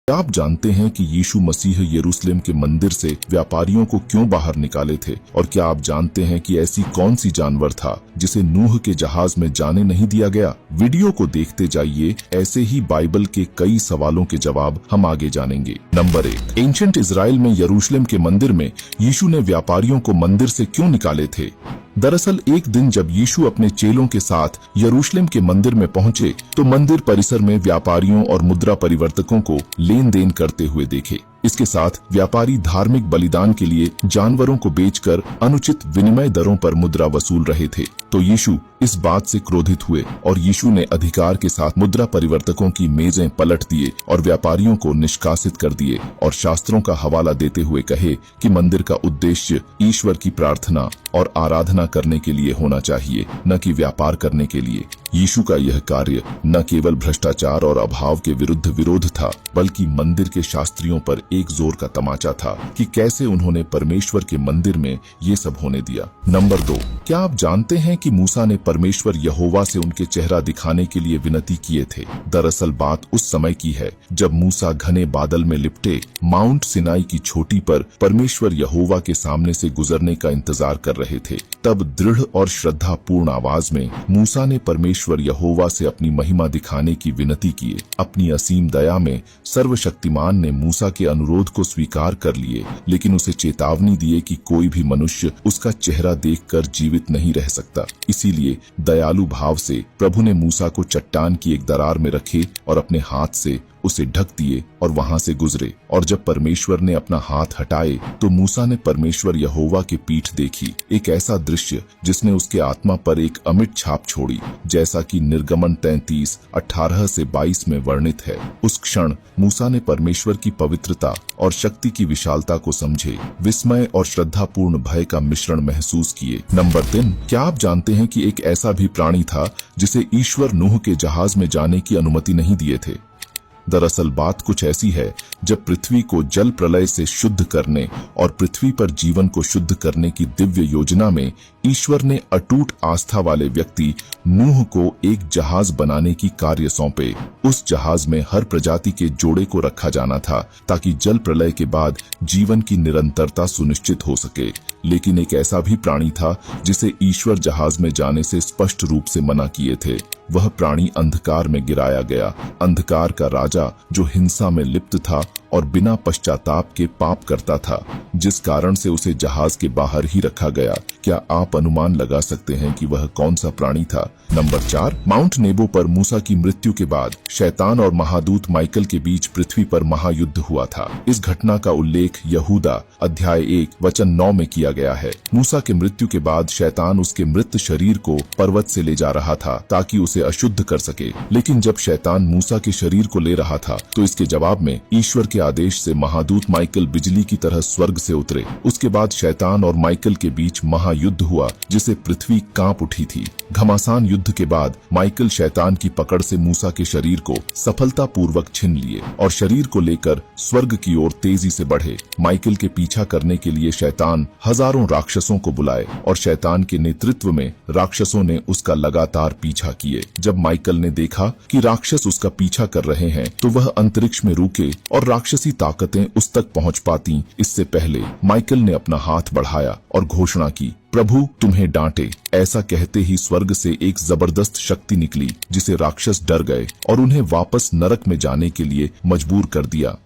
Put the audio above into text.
क्या आप जानते हैं कि यीशु मसीह यरूशलेम के मंदिर से व्यापारियों को क्यों बाहर निकाले थे? और क्या आप जानते हैं कि ऐसी कौन सी जानवर था जिसे नूह के जहाज में जाने नहीं दिया गया? वीडियो को देखते जाइए, ऐसे ही बाइबल के कई सवालों के जवाब हम आगे जानेंगे। नंबर 1, एंशिएंट इजराइल में यरूशलेम के मंदिर में यीशु ने व्यापारियों को मंदिर से क्यों निकाले थे? दरअसल एक दिन जब यीशु अपने चेलों के साथ यरूशलेम के मंदिर में पहुंचे तो मंदिर परिसर में व्यापारियों और मुद्रा परिवर्तकों को लेन देन करते हुए देखे। इसके साथ व्यापारी धार्मिक बलिदान के लिए जानवरों को बेचकर अनुचित विनिमय दरों पर मुद्रा वसूल रहे थे। तो यीशु इस बात से क्रोधित हुए और यीशु ने अधिकार के साथ मुद्रा परिवर्तकों की मेजें पलट दिए और व्यापारियों को निष्कासित कर दिए और शास्त्रों का हवाला देते हुए कहे कि मंदिर का उद्देश्य ईश्वर की प्रार्थना और आराधना करने के लिए होना चाहिए, न कि व्यापार करने के लिए। यीशु का यह कार्य न केवल भ्रष्टाचार और अभाव के विरुद्ध विरोध था, बल्कि मंदिर के शास्त्रियों पर एक जोर का तमाचा था कि कैसे उन्होंने परमेश्वर के मंदिर में ये सब होने दिया। नंबर 2, क्या आप जानते हैं कि मूसा ने परमेश्वर यहोवा से उनके चेहरा दिखाने के लिए विनती किए थे? दरअसल बात उस समय की है जब मूसा घने बादल में लिपटे माउंट सिनाई की चोटी पर परमेश्वर यहोवा के सामने से गुजरने का इंतजार कर रहे थे। तब दृढ़ और श्रद्धापूर्ण आवाज में मूसा ने परमेश्वर यहोवा से अपनी महिमा दिखाने की विनती की। अपनी असीम दया में सर्वशक्तिमान ने मूसा के अनुरोध को स्वीकार कर लिए, लेकिन उसे चेतावनी दिए कि कोई भी मनुष्य उसका चेहरा देखकर जीवित नहीं रह सकता। इसीलिए दयालु भाव से प्रभु ने मूसा को चट्टान की एक दरार में रखे और अपने हाथ से उसे ढक दिए और वहां से गुजरे। और जब परमेश्वर ने अपना हाथ हटाए तो मूसा ने परमेश्वर यहोवा की पीठ देखी, एक ऐसा दृश्य जिसने उसके आत्मा पर एक अमिट छाप छोड़ी, जैसा कि निर्गमन 33:18 से 22 में वर्णित है। उस क्षण मूसा ने परमेश्वर की पवित्रता और शक्ति की विशालता को समझे, विस्मय और श्रद्धापूर्ण भय का मिश्रण महसूस किए। नंबर 3, क्या आप जानते हैं कि एक ऐसा भी प्राणी था जिसे ईश्वर नूह के जहाज में जाने की अनुमति नहीं दिए थे? दरअसल बात कुछ ऐसी है, जब पृथ्वी को जल प्रलय से शुद्ध करने और पृथ्वी पर जीवन को शुद्ध करने की दिव्य योजना में ईश्वर ने अटूट आस्था वाले व्यक्ति नूह को एक जहाज बनाने की कार्य सौंपे। उस जहाज में हर प्रजाति के जोड़े को रखा जाना था ताकि जल प्रलय के बाद जीवन की निरंतरता सुनिश्चित हो सके। लेकिन एक ऐसा भी प्राणी था जिसे ईश्वर जहाज में जाने से स्पष्ट रूप से मना किए थे। वह प्राणी अंधकार में गिराया गया, अंधकार का राजा जो हिंसा में लिप्त था और बिना पश्चाताप के पाप करता था, जिस कारण से उसे जहाज के बाहर ही रखा गया। क्या आप अनुमान लगा सकते हैं कि वह कौन सा प्राणी था? नंबर 4, माउंट नेबो पर मूसा की मृत्यु के बाद शैतान और महादूत माइकल के बीच पृथ्वी पर महायुद्ध हुआ था। इस घटना का उल्लेख यहूदा अध्याय 1 वचन 9 में किया गया है। मूसा के मृत्यु के बाद शैतान उसके मृत शरीर को पर्वत से ले जा रहा था ताकि उसे अशुद्ध कर सके। लेकिन जब शैतान मूसा के शरीर को ले रहा था तो इसके जवाब में ईश्वर के आदेश से महादूत माइकल बिजली की तरह स्वर्ग से उतरे। उसके बाद शैतान और माइकल के बीच महायुद्ध हुआ जिसे पृथ्वी कांप उठी थी। घमासान युद्ध के बाद माइकल शैतान की पकड़ से मूसा के शरीर को सफलतापूर्वक छीन लिए और शरीर को लेकर स्वर्ग की ओर तेजी से बढ़े। माइकल के पीछा करने के लिए शैतान हजारों राक्षसों को बुलाए और शैतान के नेतृत्व में राक्षसों ने उसका लगातार पीछा किए। जब माइकल ने देखा कि राक्षस उसका पीछा कर रहे हैं तो वह अंतरिक्ष में रुके और राक्षसी ताकतें उस तक पहुंच पाती इससे पहले माइकल ने अपना हाथ बढ़ाया और घोषणा की, प्रभु तुम्हें डांटे। ऐसा कहते ही स्वर्ग से एक जबरदस्त शक्ति निकली जिसे राक्षस डर गए और उन्हें वापस नरक में जाने के लिए मजबूर कर दिया।